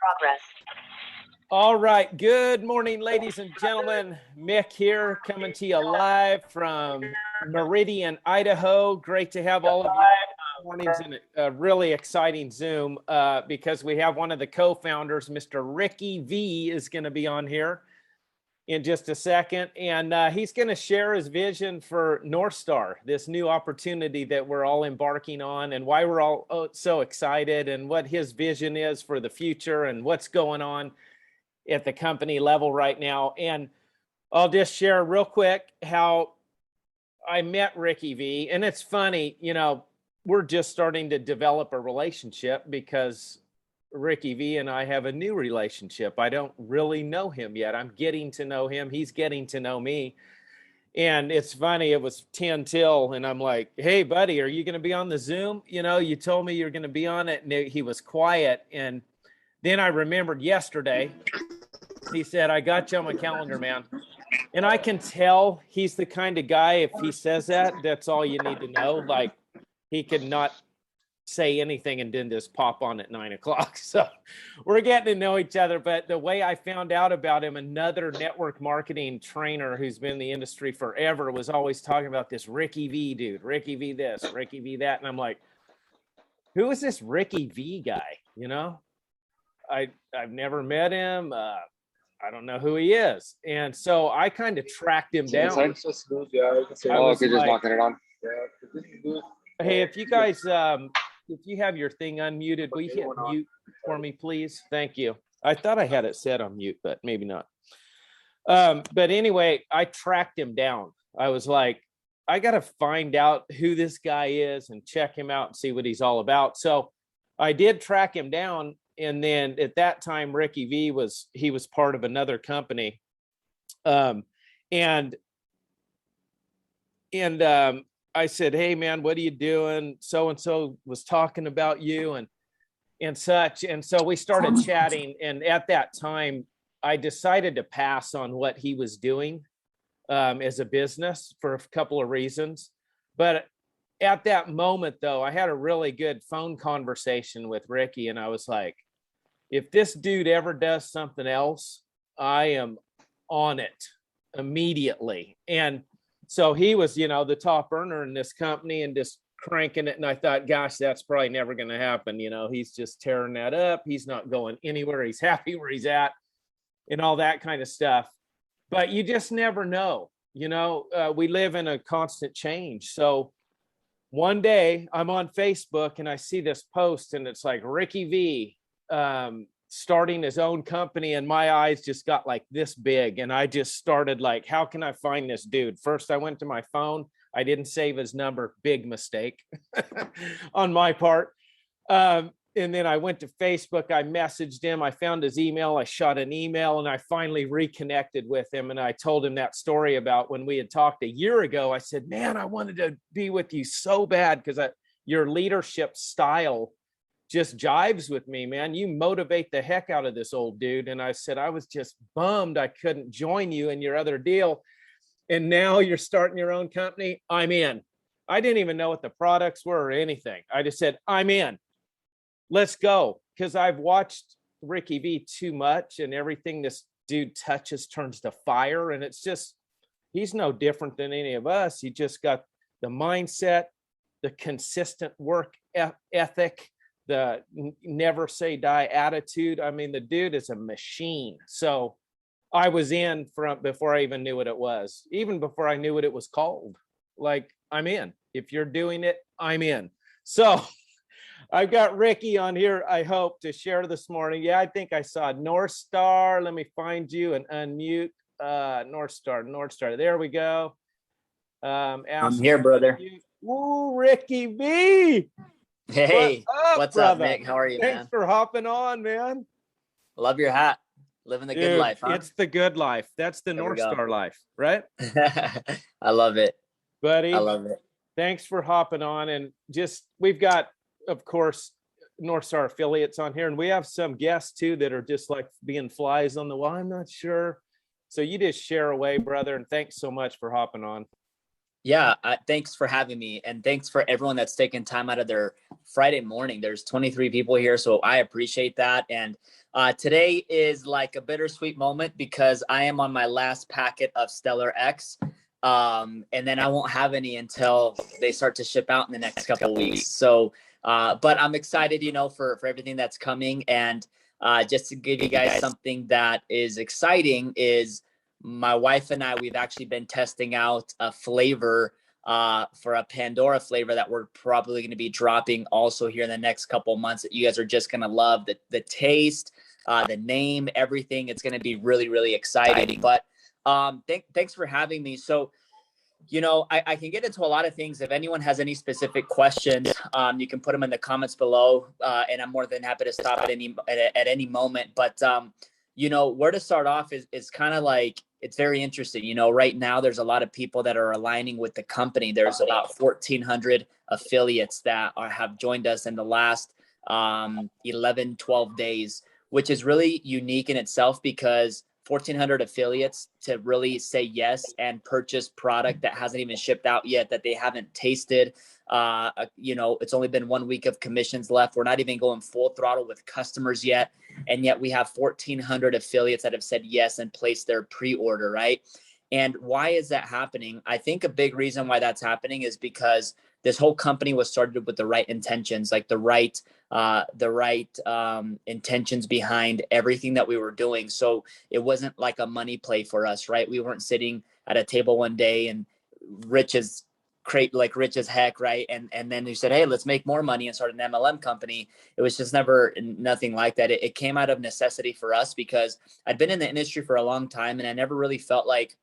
Progress. All right. Good morning, ladies and gentlemen. Mick here, coming to you live from Meridian, Idaho. Great to have all of you this morning's in a really exciting Zoom because we have one of the co-founders, Mr. Ricky V, is going to be on here in just a second. And he's going to share his vision for Northestar, this new opportunity that we're all embarking on, and why we're all so excited, and what his vision is for the future and what's going on at the company level right now. And I'll just share real quick how I met Ricky V. And it's funny, you know, we're just starting to develop a relationship because Ricky V and I have a new relationship. I don't really know him yet. I'm getting to know him. He's getting to know me. And it's funny, it was 10 till, and I'm like, hey, buddy, are you going to be on the Zoom? You know, you told me you're going to be on it. And he was quiet. And then I remembered yesterday, he said, I got you on my calendar, man. And I can tell he's the kind of guy, if he says that, that's all you need to know. Like, he could not say anything and then just pop on at 9 o'clock. So we're getting to know each other. But the way I found out about him, another network marketing trainer who's been in the industry forever was always talking about this Ricky V dude, Ricky V this, Ricky V that. And I'm like, who is this Ricky V guy? You know? I've never met him. I don't know who he is. And so I kind of tracked him down. Okay, just knocking it on. Hey, if you guys, if you have your thing unmuted, will you hit mute for me, please? Thank you. I thought I had it set on mute, but maybe not. But anyway, I tracked him down. I was like, I got to find out who this guy is and check him out and see what he's all about. So I did track him down. And then at that time, Ricky V was part of another company. And I said, hey man, what are you doing? So-and-so was talking about you and such. And so we started chatting. And at that time, I decided to pass on what he was doing as a business for a couple of reasons. But at that moment, though, I had a really good phone conversation with Ricky, and I was like, if this dude ever does something else, I am on it immediately. And so he was, you know, the top earner in this company and just cranking it. And I thought, gosh, that's probably never going to happen. You know, he's just tearing that up. He's not going anywhere. He's happy where he's at and all that kind of stuff. But you just never know. You know, we live in a constant change. So one day I'm on Facebook and I see this post and it's like Ricky V starting his own company, and my eyes just got like this big, and I just started like, how can I find this dude? First I went to my phone. I didn't save his number. Big mistake on my part. And then I went to Facebook. I messaged him. I found his email. I shot an email, and I finally reconnected with him. And I told him that story about when we had talked a year ago. I said, man, I wanted to be with you so bad because your leadership style just jives with me, man. You motivate the heck out of this old dude. And I said, I was just bummed I couldn't join you in your other deal. And now you're starting your own company. I'm in. I didn't even know what the products were or anything. I just said, I'm in. Let's go. Because I've watched Ricky V too much, and everything this dude touches turns to fire. And it's just, he's no different than any of us. He just got the mindset, the consistent work ethic, the never say die attitude. I mean, the dude is a machine. So I was in from before I even knew what it was, even before I knew what it was called. Like, I'm in. If you're doing it, I'm in. So I've got Ricky on here, I hope, to share this morning. Yeah, I think I saw Northestar. Let me find you and unmute. Northestar. There we go. I'm here, brother. Ooh, Ricky V. Hey, what's up, Nick? How are you, man? Thanks for hopping on, man. Love your hat. Living the good life, huh? It's the good life. That's the Northestar life, right? I love it. Buddy, I love it. Thanks for hopping on. And just, we've got, of course, Northestar affiliates on here, and we have some guests too that are just like being flies on the wall. I'm not sure. So you just share away, brother. And thanks so much for hopping on. Yeah, thanks for having me. And thanks for everyone that's taken time out of their Friday morning. There's 23 people here, so I appreciate that. And today is like a bittersweet moment because I am on my last packet of Stellar X. And then I won't have any until they start to ship out in the next couple of weeks. So, but I'm excited, for everything that's coming. And just to give you guys something that is exciting is my wife and I, we've actually been testing out a flavor for a Pandora flavor that we're probably going to be dropping also here in the next couple of months that you guys are just going to love the taste, the name, everything. It's going to be really, really exciting. But thanks for having me. So, I can get into a lot of things. If anyone has any specific questions, you can put them in the comments below, and I'm more than happy to stop at any moment. But where to start off is kind of like, it's very interesting. Right now there's a lot of people that are aligning with the company. There's about 1,400 affiliates that have joined us in the last 11, 12 days, which is really unique in itself because 1,400 affiliates to really say yes and purchase product that hasn't even shipped out yet, that they haven't tasted. It's only been 1 week of commissions left. We're not even going full throttle with customers yet. And yet we have 1,400 affiliates that have said yes and placed their pre-order, right? And why is that happening? I think a big reason why that's happening is because this whole company was started with the right intentions, like the right intentions behind everything that we were doing. So it wasn't like a money play for us, right? We weren't sitting at a table one day and rich as heck, right? And then you said, hey, let's make more money and start an MLM company. It was just nothing like that. It came out of necessity for us because I'd been in the industry for a long time and I never really felt like,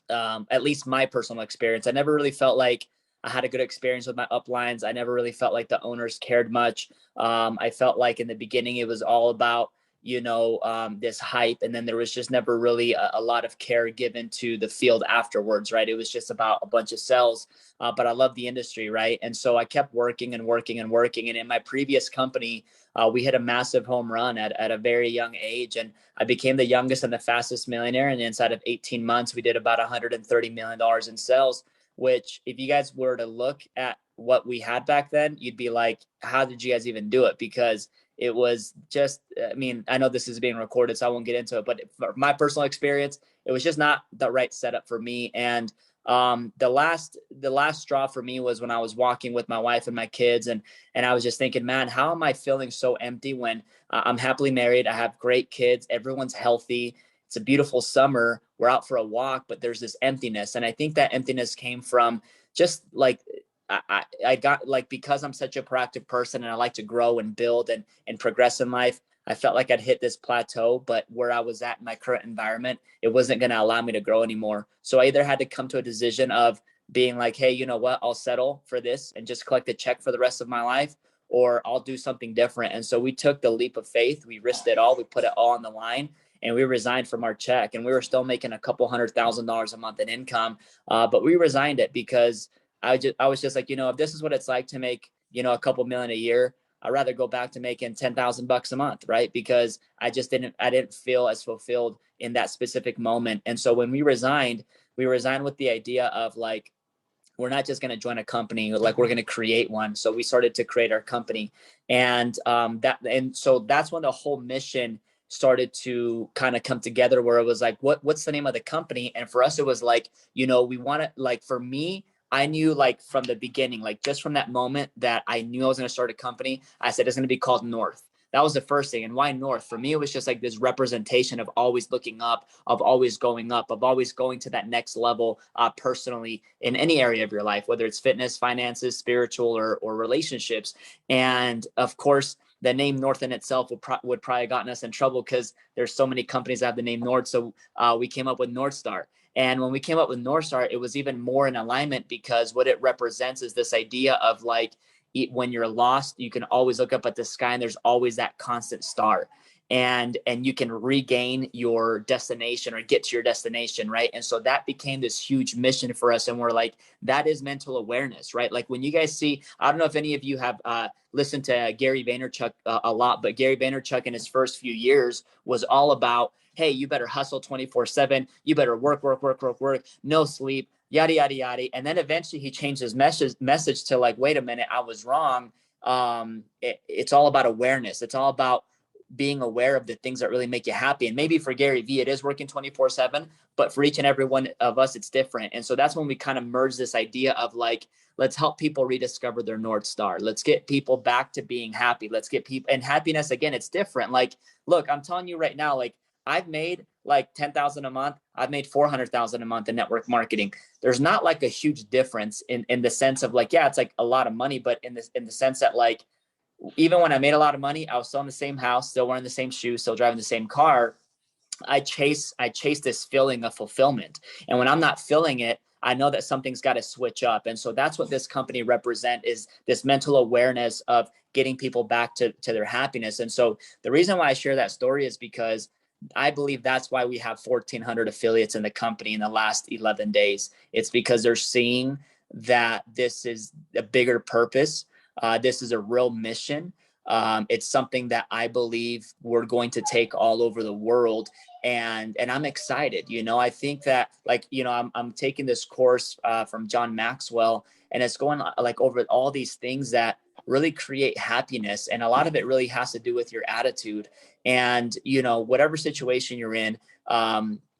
at least my personal experience, I never really felt like I had a good experience with my uplines. I never really felt like the owners cared much. I felt like in the beginning it was all about, this hype. And then there was just never really a lot of care given to the field afterwards, right? It was just about a bunch of sales. But I love the industry, right? And so I kept working and working and working. And in my previous company, we hit a massive home run at a very young age. And I became the youngest and the fastest millionaire. And inside of 18 months, we did about $130 million in sales, which if you guys were to look at what we had back then, you'd be like, how did you guys even do it? Because it was just, I know this is being recorded, so I won't get into it, but for my personal experience, it was just not the right setup for me. And the last straw for me was when I was walking with my wife and my kids, and I was just thinking, man, how am I feeling so empty when I'm happily married, I have great kids, everyone's healthy, it's a beautiful summer, we're out for a walk, but there's this emptiness. And I think that emptiness came from just like, I got like, because I'm such a proactive person and I like to grow and build and progress in life, I felt like I'd hit this plateau, but where I was at in my current environment, it wasn't going to allow me to grow anymore. So I either had to come to a decision of being like, hey, you know what, I'll settle for this and just collect a check for the rest of my life, or I'll do something different. And so we took the leap of faith. We risked it all. We put it all on the line. And we resigned from our check, and we were still making a couple $100,000 a month in income. But we resigned it because I was just like, if this is what it's like to make, a couple million a year, I'd rather go back to making $10,000 a month, right? Because I didn't feel as fulfilled in that specific moment. And so when we resigned with the idea of like, we're not just going to join a company, like we're going to create one. So we started to create our company, and so that's when the whole mission started to kind of come together, where it was like, what's the name of the company? And for us, it was like, we want to, like, for me, I knew like from the beginning, like just from that moment that I knew I was going to start a company, I said, it's going to be called North. That was the first thing. And why North? For me, it was just like this representation of always looking up, of always going up, of always going to that next level personally in any area of your life, whether it's fitness, finances, spiritual, or relationships. And of course, the name North in itself would probably have gotten us in trouble because there's so many companies that have the name North. So we came up with Northestar. And when we came up with Northestar, it was even more in alignment because what it represents is this idea of like, when you're lost, you can always look up at the sky and there's always that constant star, and you can regain your destination or get to your destination, right? And so that became this huge mission for us. And we're like, that is mental awareness, right? Like when you guys see, I don't know if any of you have listened to Gary Vaynerchuk a lot, but Gary Vaynerchuk in his first few years was all about, hey, you better hustle 24/7. You better work, no sleep. yada, yada, yada. And then eventually he changed his message to like, wait a minute, I was wrong. It's all about awareness. It's all about being aware of the things that really make you happy. And maybe for Gary Vee, it is working 24/7, but for each and every one of us, it's different. And so that's when we kind of merge this idea of like, let's help people rediscover their North Star. Let's get people back to being happy. Let's get people, and happiness, again, it's different. Like, look, I'm telling you right now, like I've made like 10,000 a month. I've made 400,000 a month in network marketing. There's not like a huge difference in the sense of like, yeah, it's like a lot of money, but in the sense that like, even when I made a lot of money, I was still in the same house, still wearing the same shoes, still driving the same car. I chase this feeling of fulfillment. And when I'm not feeling it, I know that something's got to switch up. And so that's what this company represent, is this mental awareness of getting people back to their happiness. And so the reason why I share that story is because I believe that's why we have 1,400 affiliates in the company in the last 11 days. It's because they're seeing that this is a bigger purpose. This is a real mission. It's something that I believe we're going to take all over the world. And I'm excited. I think that like, I'm taking this course from John Maxwell, and it's going like over all these things that really create happiness. And a lot of it really has to do with your attitude. And, whatever situation you're in,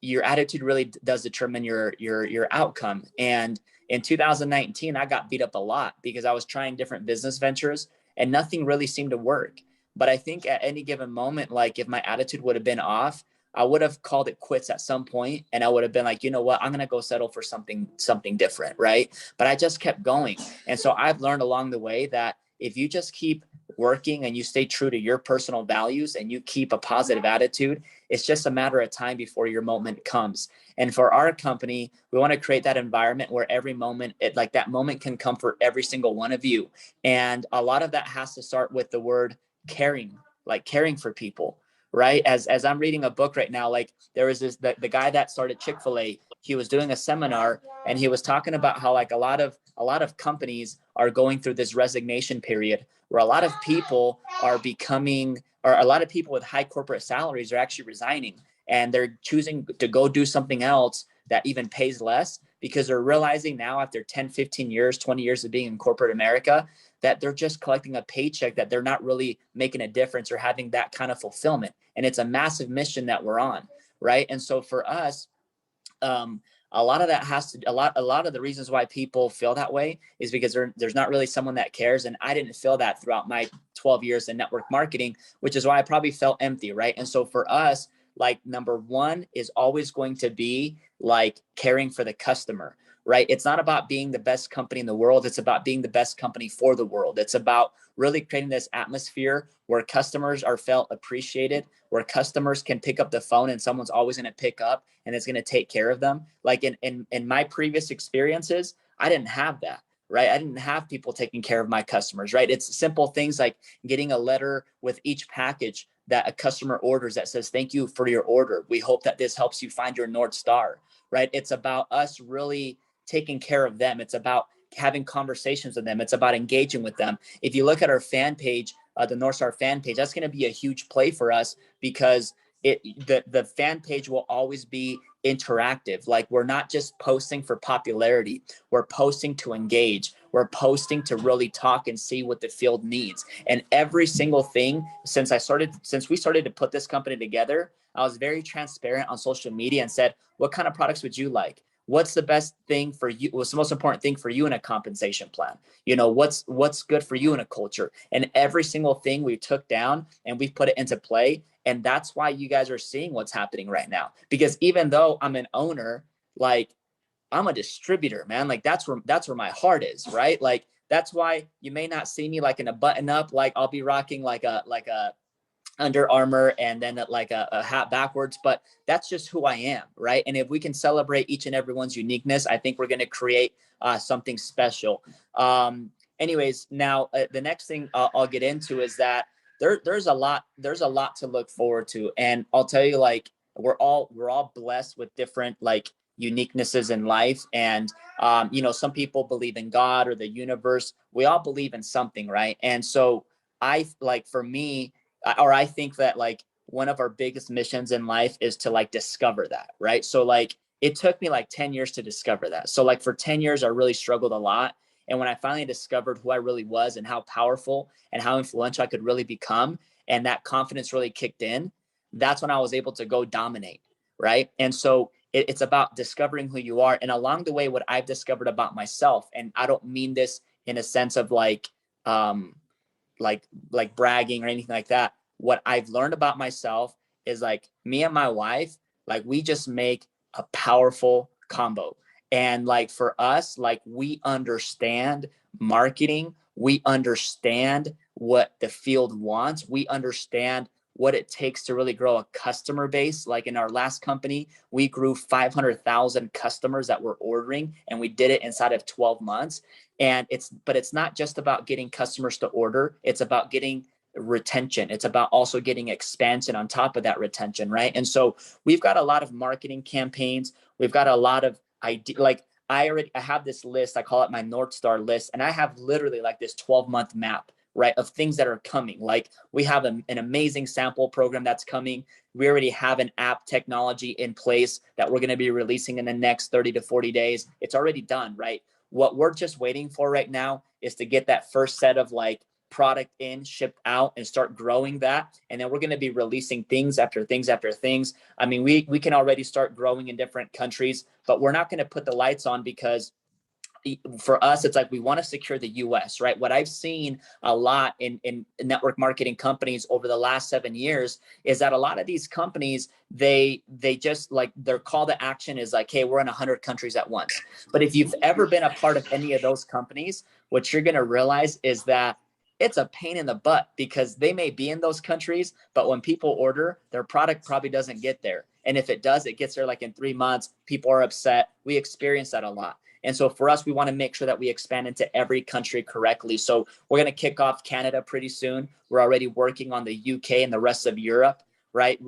your attitude really does determine your outcome. And in 2019, I got beat up a lot because I was trying different business ventures and nothing really seemed to work. But I think at any given moment, like if my attitude would have been off, I would have called it quits at some point, and I would have been like, you know what, I'm going to go settle for something different. Right. But I just kept going. And so I've learned along the way that if you just keep working and you stay true to your personal values and you keep a positive attitude, it's just a matter of time before your moment comes. And for our company, we want to create that environment where every moment, that moment can come for every single one of you. And a lot of that has to start with the word caring, like caring for people. Right. As I'm reading a book right now, like there was the guy that started Chick-fil-A. He was doing a seminar and he was talking about how like a lot of companies are going through this resignation period where a lot of people are becoming, or a lot of people with high corporate salaries are actually resigning, and they're choosing to go do something else that even pays less because they're realizing now after 10, 15 years, 20 years of being in corporate America, that they're just collecting a paycheck, that they're not really making a difference or having that kind of fulfillment. And it's a massive mission that we're on, right? And so for us, a lot of that has to, a lot of the reasons why people feel that way is because there's not really someone that cares. And I didn't feel that throughout my 12 years in network marketing, which is why I probably felt empty, right? And so for us, like number one is always going to be like caring for the customer, right? It's not about being the best company in the world. It's about being the best company for the world. It's about really creating this atmosphere where customers are felt appreciated, where customers can pick up the phone and someone's always going to pick up and it's going to take care of them. Like in my previous experiences, I didn't have that. Right. I didn't have people taking care of my customers. Right. It's simple things like getting a letter with each package that a customer orders that says, thank you for your order. We hope that this helps you find your North Star. Right. It's about us really taking care of them. It's about having conversations with them. It's about engaging with them. If you look at our fan page, the Northstar fan page, that's going to be a huge play for us because the fan page will always be interactive. Like we're not just posting for popularity. We're posting to engage. We're posting to really talk and see what the field needs. And every single thing since we started to put this company together, I was very transparent on social media and said, what kind of products would you like? What's the best thing for you? What's the most important thing for you in a compensation plan? What's good for you in a culture? And every single thing we took down and we put it into play. And that's why you guys are seeing what's happening right now. Because even though I'm an owner, like I'm a distributor, man. Like that's where my heart is, right? Like that's why you may not see me like in a button up, like I'll be rocking like a Under Armour and then like a hat backwards, but that's just who I am, right? And if we can celebrate each and everyone's uniqueness, I think we're going to create something special. Anyways, now the next thing I'll get into is that there's a lot to look forward to, and I'll tell you, like we're all blessed with different like uniquenesses in life, and some people believe in God or the universe. We all believe in something, right? And so I think that like one of our biggest missions in life is to like discover that, right? So like it took me like 10 years to discover that. So like for 10 years, I really struggled a lot. And when I finally discovered who I really was and how powerful and how influential I could really become, and that confidence really kicked in, that's when I was able to go dominate, right? And so it's about discovering who you are. And along the way, what I've discovered about myself, and I don't mean this in a sense of like bragging or anything like that. What I've learned about myself is like me and my wife, like we just make a powerful combo. And like for us, like we understand marketing, we understand what the field wants, we understand what it takes to really grow a customer base. Like in our last company, we grew 500,000 customers that were ordering, and we did it inside of 12 months. And it's not just about getting customers to order. It's about getting retention. It's about also getting expansion on top of that retention, right? And so we've got a lot of marketing campaigns. We've got a lot of like I have this list. I call it my Northestar list, and I have literally like this 12-month map, right, of things that are coming. Like we have an amazing sample program that's coming. We already have an app technology in place that we're going to be releasing in the next 30 to 40 days. It's already done, right? What we're just waiting for right now is to get that first set of like product in, shipped out, and start growing that. And then we're going to be releasing things after things after things. I mean, we can already start growing in different countries, but we're not going to put the lights on because for us, it's like we want to secure the US, right? What I've seen a lot in network marketing companies over the last 7 years is that a lot of these companies, they just like their call to action is like, hey, we're in 100 countries at once. But if you've ever been a part of any of those companies, what you're going to realize is that it's a pain in the butt because they may be in those countries, but when people order, their product probably doesn't get there. And if it does, it gets there like in 3 months. People are upset. We experience that a lot. And so for us, we want to make sure that we expand into every country correctly. So we're going to kick off Canada pretty soon. We're already working on the UK and the rest of Europe, right?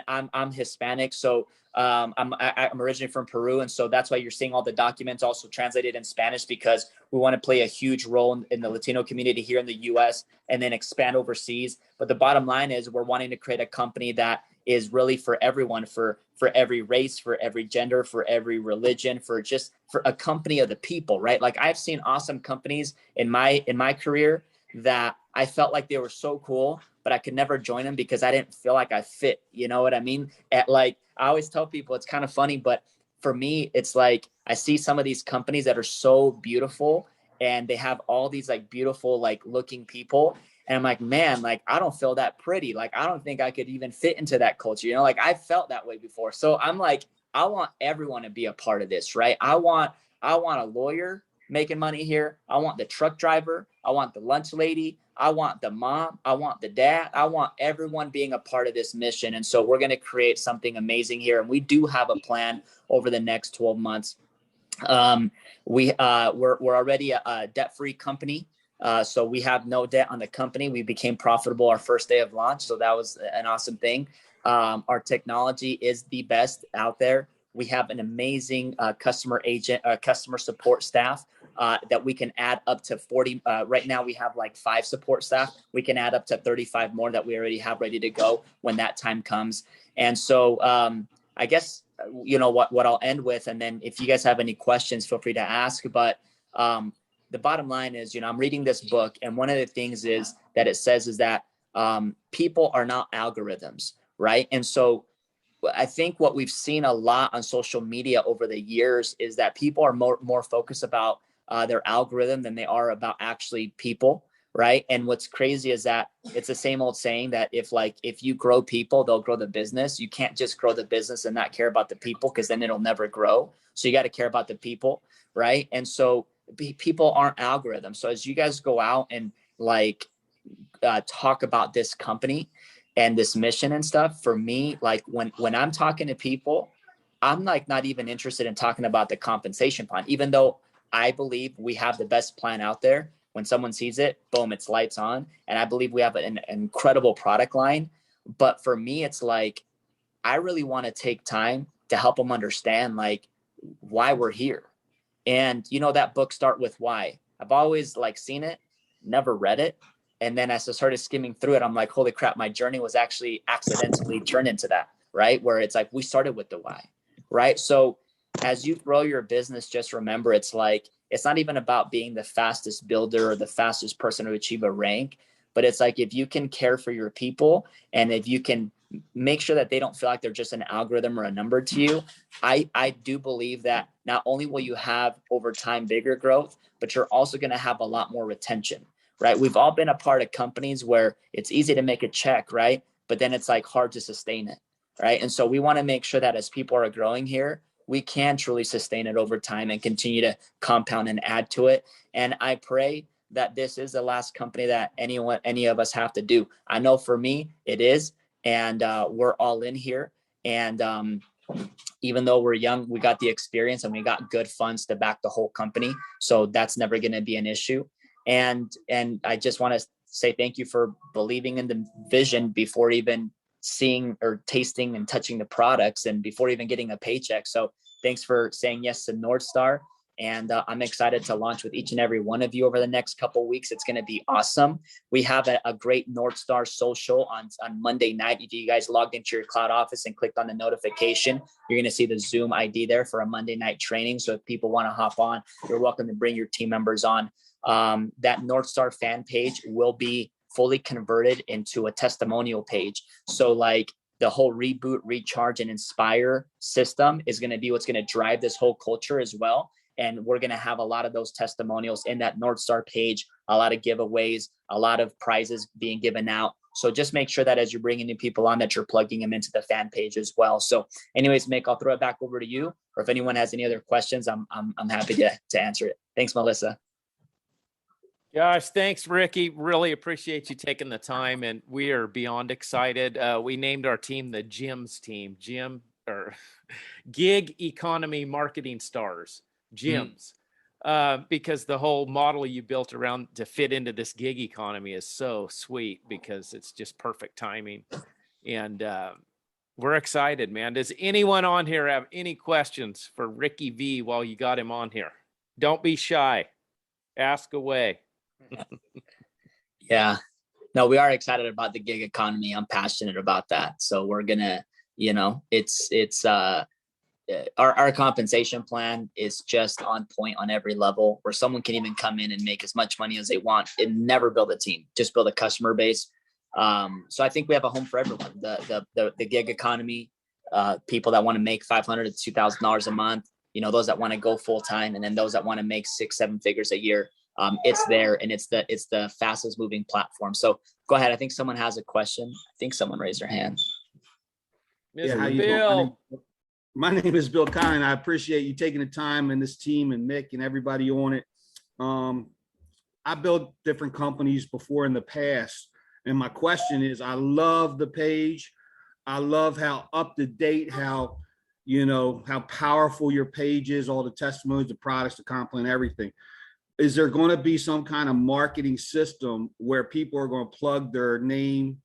I'm Hispanic, so I'm originally from Peru, and so that's why you're seeing all the documents also translated in Spanish, because we want to play a huge role in the Latino community here in the U.S. and then expand overseas. But the bottom line is we're wanting to create a company that is really for everyone, for every race, for every gender, for every religion, for a company of the people, right? Like I've seen awesome companies in my career that I felt like they were so cool, but I could never join them because I didn't feel like I fit. You know what I mean? Like I always tell people, it's kind of funny, but for me, it's like I see some of these companies that are so beautiful and they have all these like beautiful, like looking people. And I'm like, man, like, I don't feel that pretty. Like, I don't think I could even fit into that culture. You know, like I felt that way before. So I'm like, I want everyone to be a part of this, right? I want a lawyer making money here. I want the truck driver. I want the lunch lady. I want the mom. I want the dad. I want everyone being a part of this mission. And so we're going to create something amazing here. And we do have a plan over the next 12 months. We're already a debt-free company. So we have no debt on the company. We became profitable our first day of launch. So that was an awesome thing. Our technology is the best out there. We have an amazing customer support staff that we can add up to 40. Right now we have like 5 support staff. We can add up to 35 more that we already have ready to go when that time comes. And so I guess, you know, what I'll end with, and then if you guys have any questions, feel free to ask. But the bottom line is, you know, I'm reading this book, and one of the things is that it says is that people are not algorithms, right? And so I think what we've seen a lot on social media over the years is that people are more focused about their algorithm than they are about actually people, right? And what's crazy is that it's the same old saying that if you grow people, they'll grow the business. You can't just grow the business and not care about the people, because then it'll never grow. So you got to care about the people, right? And so people aren't algorithms. So as you guys go out and like talk about this company and this mission and stuff, for me, like when I'm talking to people, I'm like not even interested in talking about the compensation plan, even though I believe we have the best plan out there. When someone sees it, boom, it's lights on. And I believe we have an incredible product line. But for me, it's like, I really want to take time to help them understand like why we're here. And you know, that book, Start With Why, I've always like seen it, never read it. And then as I started skimming through it, I'm like, holy crap, my journey was actually accidentally turned into that, right? Where it's like, we started with the why, right? So as you grow your business, just remember, it's not even about being the fastest builder or the fastest person to achieve a rank, but it's like, if you can care for your people and if you can make sure that they don't feel like they're just an algorithm or a number to you, I do believe that not only will you have over time bigger growth, but you're also going to have a lot more retention, right? We've all been a part of companies where it's easy to make a check, right? But then it's like hard to sustain it, right? And so we want to make sure that as people are growing here, we can truly sustain it over time and continue to compound and add to it. And I pray that this is the last company that any of us have to do. I know for me, it is. And we're all in here. And even though we're young, we got the experience and we got good funds to back the whole company. So that's never going to be an issue. And I just want to say thank you for believing in the vision before even seeing or tasting and touching the products and before even getting a paycheck. So thanks for saying yes to Northestar. And I'm excited to launch with each and every one of you over the next couple of weeks. It's going to be awesome. We have a great Northestar social on Monday night. If you guys logged into your cloud office and clicked on the notification, you're going to see the Zoom ID there for a Monday night training. So if people want to hop on, you're welcome to bring your team members on. That Northestar fan page will be fully converted into a testimonial page. So like the whole reboot, recharge, and inspire system is going to be what's going to drive this whole culture as well. And we're going to have a lot of those testimonials in that Northestar page, a lot of giveaways, a lot of prizes being given out. So just make sure that as you're bringing new people on, that you're plugging them into the fan page as well. So anyways, Mick, I'll throw it back over to you. Or if anyone has any other questions, I'm happy to answer it. Thanks, Melissa. Gosh, thanks, Ricky. Really appreciate you taking the time, and we are beyond excited. We named our team the GEMS team, Gig Economy Marketing Stars, GEMS, because the whole model you built around to fit into this gig economy is so sweet because it's just perfect timing. And we're excited, man. Does anyone on here have any questions for Ricky V while you got him on here? Don't be shy. Ask away. Yeah, no, we are excited about the gig economy. I'm passionate about that. So we're gonna, it's our compensation plan is just on point on every level, where someone can even come in and make as much money as they want and never build a team, just build a customer base. So I think we have a home for everyone. The gig economy, people that want to make $500 to $2,000 a month, those that want to go full time, and then those that want to make 6-7 figures a year. It's there, and it's the fastest moving platform. So go ahead. I think someone has a question. I think someone raised their hand. Mr. How you Bill. Doing? My name is Bill Connelly, and I appreciate you taking the time and this team and Mick and everybody on it. I built different companies before in the past, and my question is, I love the page. I love how up to date, how powerful your page is, all the testimonies, the products, the compliment, everything. Is there going to be some kind of marketing system where people are going to plug their name,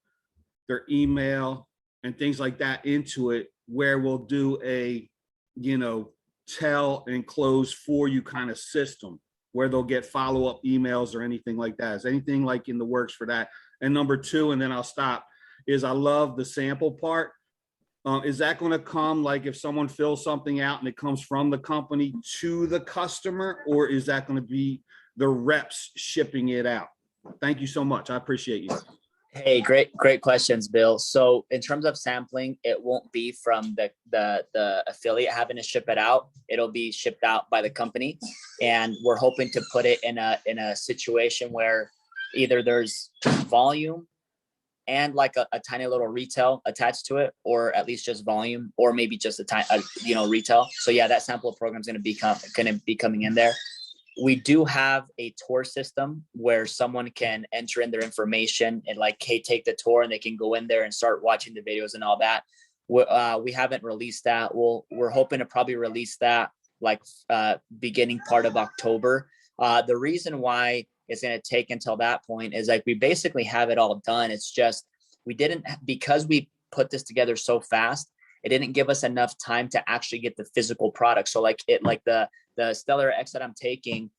their email, and things like that into it, where we'll do a, tell and close for you kind of system, where they'll get follow-up emails or anything like that? Is anything like in the works for that? And number two, and then I'll stop, is I love the sample part. Is that going to come like if someone fills something out and it comes from the company to the customer, or is that going to be the reps shipping it out? Thank you so much. I appreciate you. Hey, great questions, Bill. So in terms of sampling, it won't be from the affiliate having to ship it out. It'll be shipped out by the company, and we're hoping to put it in a situation where either there's volume and like a tiny little retail attached to it, or at least just volume, or maybe just retail. So yeah, that sample program is going to be coming in there. We do have a tour system where someone can enter in their information and take the tour, and they can go in there and start watching the videos and all that. We haven't released that. We're hoping to probably release that beginning part of October. The reason why it's going to take until that point is we basically have it all done. It's just because we put this together so fast, it didn't give us enough time to actually get the physical product. So the Stellar X that I'm taking,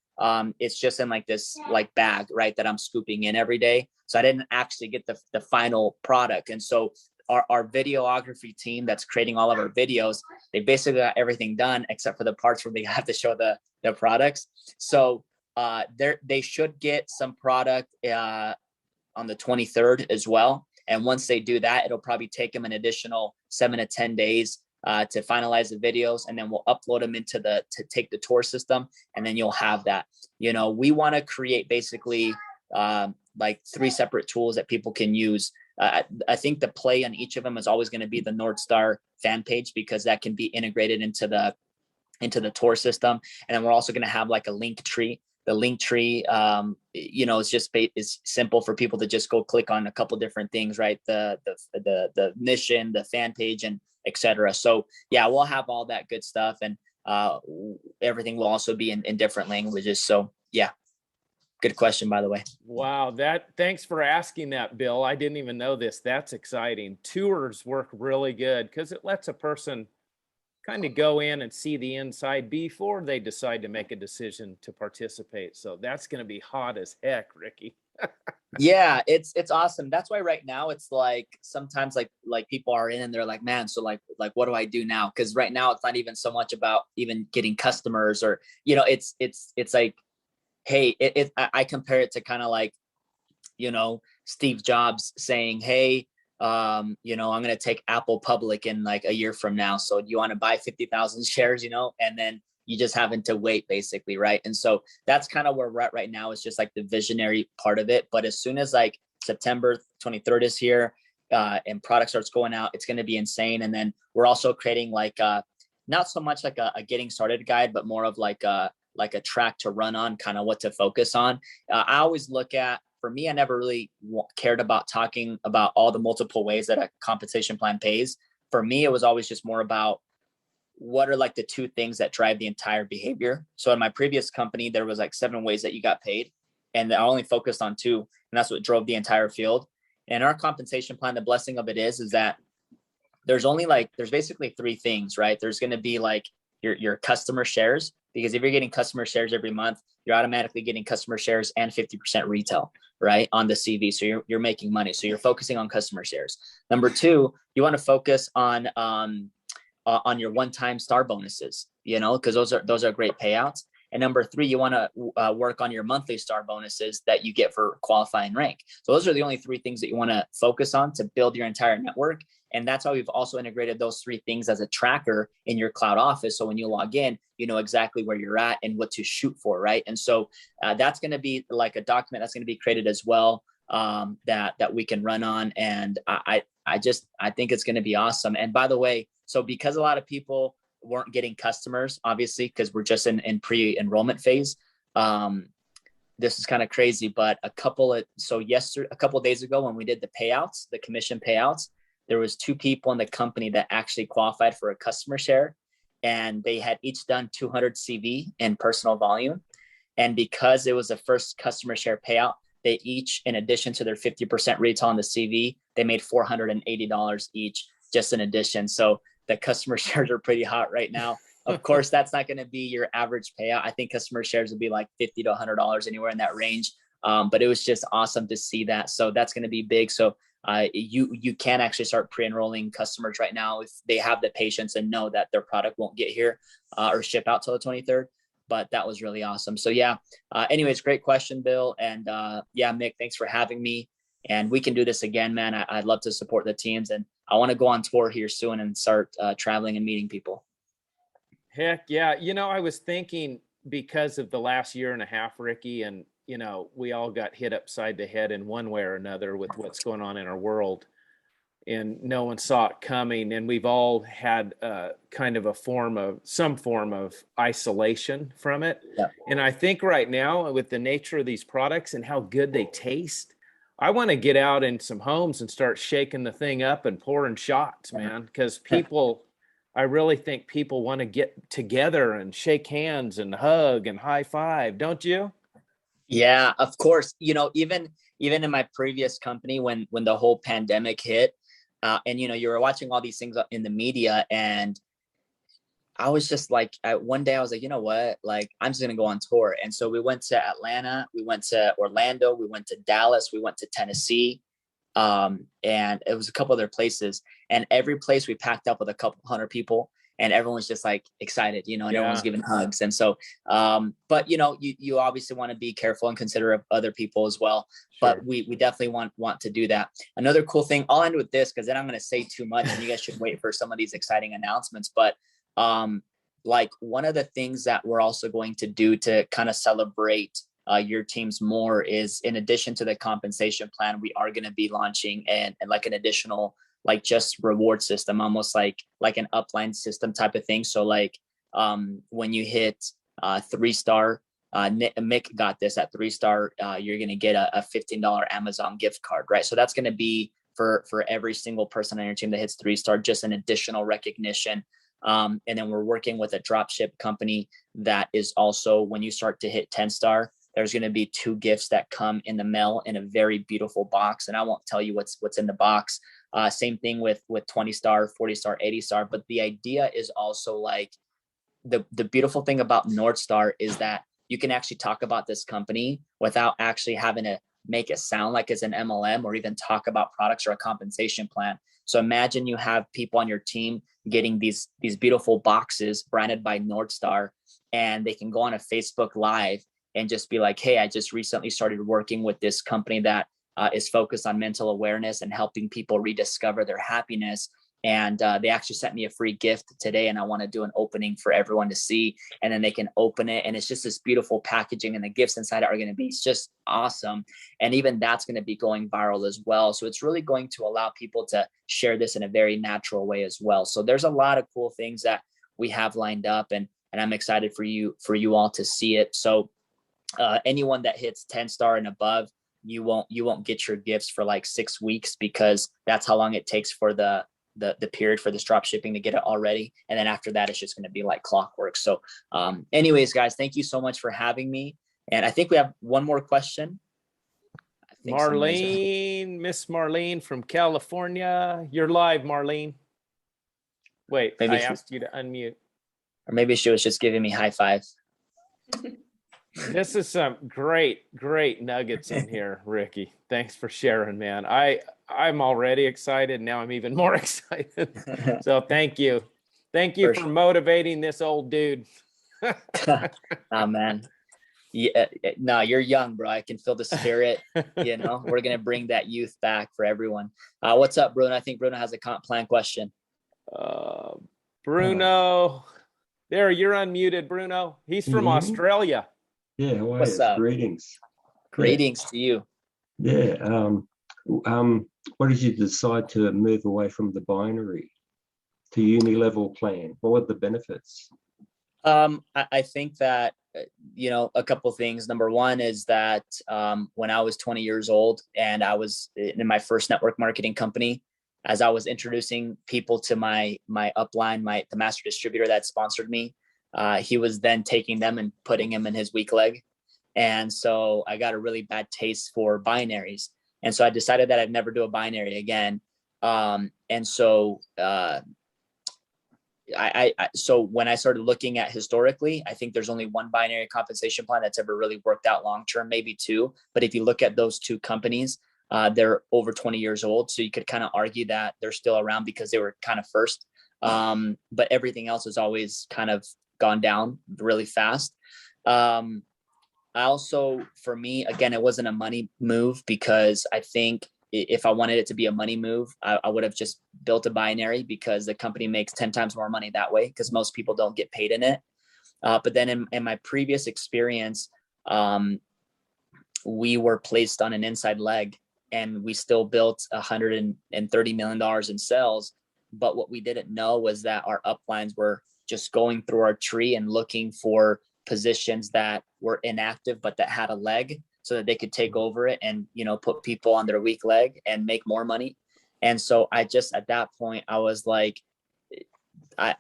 it's just in this bag, right, that I'm scooping in every day. So I didn't actually get the final product. And so our videography team that's creating all of our videos, they basically got everything done except for the parts where they have to show the products. So they should get some product on the 23rd as well. And once they do that, it'll probably take them an additional 7 to 10 days to finalize the videos, and then we'll upload them to take the tour system, and then you'll have that. We want to create basically like 3 separate tools that people can use. I think the play on each of them is always going to be the Northestar fan page, because that can be integrated into the tour system. And then we're also going to have like a link tree. The link tree, it's simple for people to just go click on a couple different things, right? The mission, the fan page, and etc. So yeah, we'll have all that good stuff, and everything will also be in different languages. So yeah, good question, by the way. Wow, thanks for asking that, Bill. I didn't even know this. That's exciting. Tours work really good because it lets a person kind of go in and see the inside before they decide to make a decision to participate. So that's going to be hot as heck, Ricky. Yeah, it's awesome. That's why right now it's like sometimes like people are in and they're like, man, so like what do I do now? Because right now it's not even so much about even getting customers, or it's like, hey, I compare it to kind of like Steve Jobs saying, hey, I'm going to take Apple public in like a year from now. So do you want to buy 50,000 shares, and then you just having to wait basically. Right. And so that's kind of where we're at right now. It's just like the visionary part of it. But as soon as like September 23rd is here and product starts going out, it's going to be insane. And then we're also creating like not so much like a getting started guide, but more of like a track to run on, kind of what to focus on. I always look at, for me, I never really cared about talking about all the multiple ways that a compensation plan pays. For me, it was always just more about what are like the 2 things that drive the entire behavior. So in my previous company, there was like 7 ways that you got paid, and I only focused on 2, and that's what drove the entire field. And our compensation plan, the blessing of it is that there's basically 3 things, right? There's going to be like your customer shares, because if you're getting customer shares every month, you're automatically getting customer shares and 50% retail, right, on the CV. So you're making money. So you're focusing on customer shares. Number 2, you want to focus on your one-time star bonuses, because those are great payouts. And number 3, you want to work on your monthly star bonuses that you get for qualifying rank. So those are the only 3 things that you want to focus on to build your entire network. And that's how we've also integrated those 3 things as a tracker in your cloud office. So when you log in, you know exactly where you're at and what to shoot for, right? And so that's going to be like a document that's going to be created as well, that we can run on. And I think it's going to be awesome. And by the way, so because a lot of people weren't getting customers, obviously, because we're just in pre-enrollment phase, this is kind of crazy, but a couple of days ago when we did the payouts, the commission payouts, there was 2 people in the company that actually qualified for a customer share, and they had each done 200 CV in personal volume. And because it was the first customer share payout, they each, in addition to their 50% retail on the CV, they made $480 each just in addition. So the customer shares are pretty hot right now. Of course, that's not going to be your average payout. I think customer shares will be like $50 to $100, anywhere in that range. But it was just awesome to see that. So that's going to be big. So you can actually start pre-enrolling customers right now if they have the patience and know that their product won't get here or ship out till the 23rd. But that was really awesome. So yeah, anyways, great question, Bill. And yeah, Mick, thanks for having me. And we can do this again, man. I'd love to support the teams, and I want to go on tour here soon and start traveling and meeting people. Heck yeah. I was thinking, because of the last year and a half, Ricky, and we all got hit upside the head in one way or another with what's going on in our world, and no one saw it coming. And we've all had kind of some form of isolation from it. Yeah. And I think right now, with the nature of these products and how good they taste, I want to get out in some homes and start shaking the thing up and pouring shots, man, because I really think people want to get together and shake hands and hug and high five, don't you? Yeah, of course. Even in my previous company, when the whole pandemic hit, and you were watching all these things in the media, and I was just like, one day I was like, you know what, like, I'm just gonna go on tour. And so we went to Atlanta, we went to Orlando, we went to Dallas, we went to Tennessee, And it was a couple other places, and every place we packed up with a couple hundred people, and everyone was just like excited, and everyone was giving hugs. And so, but you obviously want to be careful and considerate of other people as well. Sure. But we definitely want to do that. Another cool thing, I'll end with this, because then I'm going to say too much and you guys should wait for some of these exciting announcements. But like one of the things that we're also going to do to kind of celebrate your teams more is, in addition to the compensation plan, we are going to be launching and like an additional, like just reward system, almost like an upline system type of thing. So like when you hit 3-star, Mick got this at 3-star, you're going to get a $15 Amazon gift card, right? So that's going to be for every single person on your team that hits 3-star, just an additional recognition. And then we're working with a drop ship company that is also, when you start to hit 10-star, there's going to be 2 gifts that come in the mail in a very beautiful box. And I won't tell you what's in the box. Same thing with 20-star, 40-star, 80-star. But the idea is also like the beautiful thing about Northestar is that you can actually talk about this company without actually having to make it sound like it's an MLM or even talk about products or a compensation plan. So imagine you have people on your team getting these beautiful boxes branded by Northestar, and they can go on a Facebook Live and just be like, hey, I just recently started working with this company that is focused on mental awareness and helping people rediscover their happiness. And they actually sent me a free gift today, and I want to do an opening for everyone to see. And then they can open it, and it's just this beautiful packaging, and the gifts inside are going to be just awesome. And even that's going to be going viral as well. So it's really going to allow people to share this in a very natural way as well. So there's a lot of cool things that we have lined up, and I'm excited for you all to see it. So anyone that hits 10-star and above, you won't get your gifts for like 6 weeks, because that's how long it takes for the period for this drop shipping to get it already. And then after that, it's just going to be like clockwork. So anyways, guys, thank you so much for having me. And I think we have one more question. Marlene, Miss Marlene from California. You're live, Marlene. Wait, maybe I asked you to unmute. Or maybe she was just giving me high five. This is some great nuggets in here, Ricky. Thanks for sharing, man. I'm already excited. Now I'm even more excited. So thank you. Thank you for motivating this old dude. Oh, man. Yeah, no, you're young, bro. I can feel the spirit. We're going to bring that youth back for everyone. What's up, Bruno? I think Bruno has a comp plan question. Bruno. There, you're unmuted, Bruno. He's from Australia. Yeah, what's up? Greetings. Greetings to you. Yeah. What did you decide to move away from the binary to uni-level plan? What were the benefits? I think that, a couple of things. Number one is that when I was 20 years old and I was in my first network marketing company, as I was introducing people to my upline, the master distributor that sponsored me, he was then taking them and putting them in his weak leg. And so I got a really bad taste for binaries. And so I decided that I'd never do a binary again. And so so when I started looking at historically, I think there's only one binary compensation plan that's ever really worked out long-term, maybe 2. But if you look at those 2 companies, they're over 20 years old. So you could kind of argue that they're still around because they were kind of first. But everything else has always kind of gone down really fast. I also, for me, again, it wasn't a money move, because I think if I wanted it to be a money move, I would have just built a binary, because the company makes 10 times more money that way, because most people don't get paid in it. But then in my previous experience, we were placed on an inside leg, and we still built $130 million in sales. But what we didn't know was that our uplines were just going through our tree and looking for positions that were inactive, but that had a leg, so that they could take over it and, put people on their weak leg and make more money. And so I just, at that point, I was like, I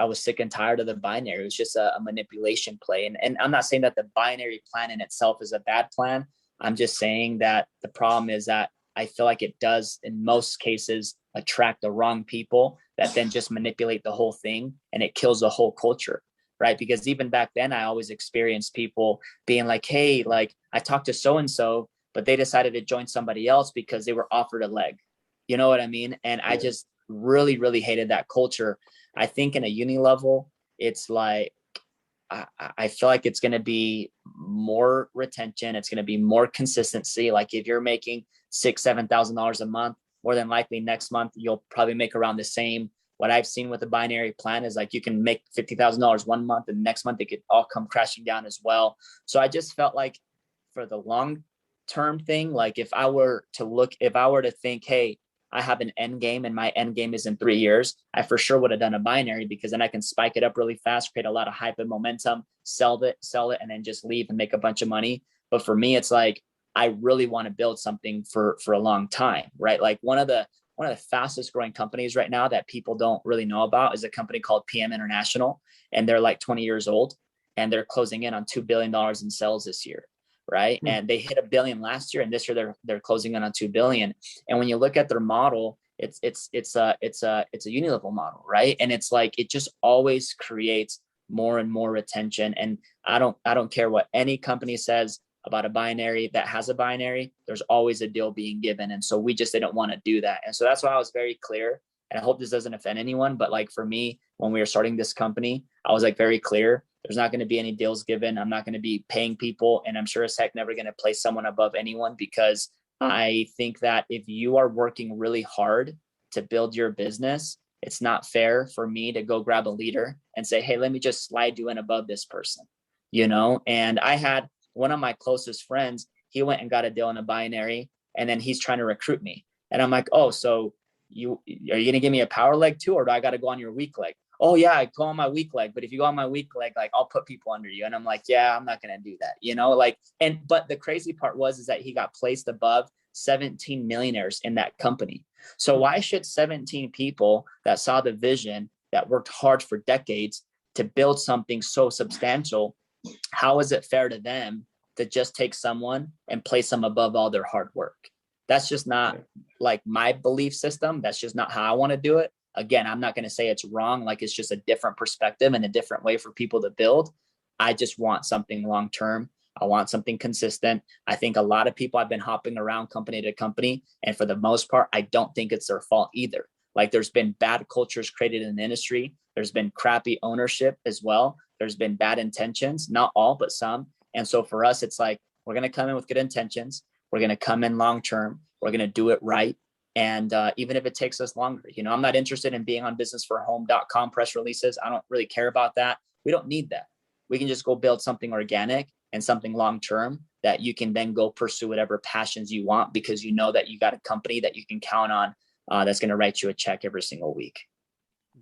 was sick and tired of the binary. It was just a manipulation play. And I'm not saying that the binary plan in itself is a bad plan. I'm just saying that the problem is that I feel like it does, in most cases, attract the wrong people that then just manipulate the whole thing, and it kills the whole culture, right? Because even back then, I always experienced people being like, hey, like I talked to so-and-so, but they decided to join somebody else because they were offered a leg. You know what I mean? And I just really, really hated that culture. I think in a uni level, it's like, I feel like it's going to be more retention. It's going to be more consistency. Like if you're making $6,000, $7,000 a month, more than likely next month, you'll probably make around the same. What I've seen with the binary plan is like, you can make $50,000 one month and next month it could all come crashing down as well. So I just felt like for the long term thing, like if I were to think, hey, I have an end game and my end game is in 3 years, I for sure would have done a binary, because then I can spike it up really fast, create a lot of hype and momentum, sell it, and then just leave and make a bunch of money. But for me, it's like, I really want to build something for a long time, right? Like one of the fastest growing companies right now that people don't really know about is a company called PM International. And they're like 20 years old and they're closing in on $2 billion in sales this year. Right. And they hit $1 billion last year, and this year they're closing in on 2 billion. And when you look at their model, it's a unilevel model, right? And it's like, it just always creates more and more retention. And I don't care what any company says about a binary that has a binary, there's always a deal being given. And so we just didn't want to do that. And so that's why I was very clear. And I hope this doesn't offend anyone, but like for me, when we were starting this company, I was like very clear. There's not going to be any deals given. I'm not going to be paying people. And I'm sure as heck never going to place someone above anyone, because I think that if you are working really hard to build your business, it's not fair for me to go grab a leader and say, hey, let me just slide you in above this person, you know? And I had one of my closest friends, he went and got a deal in a binary, and then he's trying to recruit me. And I'm like, oh, so are you going to give me a power leg too? Or do I got to go on your weak leg? Oh yeah, I go on my weak leg, but if you go on my weak leg, like I'll put people under you. And I'm like, yeah, I'm not going to do that. You know, like, but the crazy part is that he got placed above 17 millionaires in that company. So why should 17 people that saw the vision, that worked hard for decades to build something so substantial, how is it fair to them to just take someone and place them above all their hard work? That's just not like my belief system. That's just not how I want to do it. Again, I'm not going to say it's wrong. Like, it's just a different perspective and a different way for people to build. I just want something long-term. I want something consistent. I think a lot of people have been hopping around company to company, and for the most part, I don't think it's their fault either. Like, there's been bad cultures created in the industry. There's been crappy ownership as well. There's been bad intentions, not all, but some. And so for us, it's like, we're going to come in with good intentions. We're going to come in long-term. We're going to do it right. And even if it takes us longer, you know, I'm not interested in being on businessforhome.com press releases. I don't really care about that. We don't need that. We can just go build something organic and something long-term that you can then go pursue whatever passions you want, because you know that you got a company that you can count on that's going to write you a check every single week.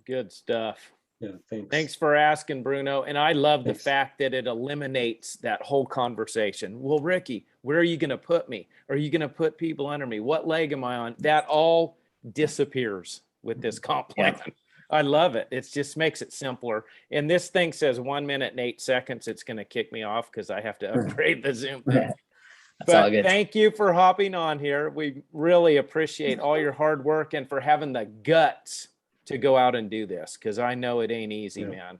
Good stuff. Yeah, thanks for asking, Bruno. And I love the fact that it eliminates that whole conversation. Well, Ricky, where are you going to put me? Are you going to put people under me? What leg am I on? That all disappears with this comp plan. Yeah. I love it. It just makes it simpler. And this thing says 1 minute and 8 seconds. It's going to kick me off because I have to upgrade the Zoom thing. But thank you for hopping on here. We really appreciate all your hard work and for having the guts to go out and do this, because I know it ain't easy, man.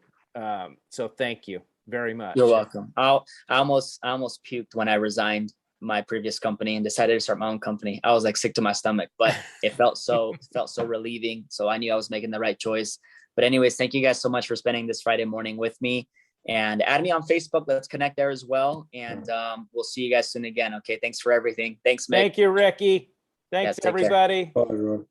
So thank you very much. You're welcome. I almost puked when I resigned my previous company and decided to start my own company. I was like sick to my stomach, but it felt so relieving. So I knew I was making the right choice. But anyways, thank you guys so much for spending this Friday morning with me, and add me on Facebook. Let's connect there as well. And we'll see you guys soon again. Okay. Thanks for everything. Thanks, Mick. Thank you, Ricky. Thanks, everybody. Bye, everyone.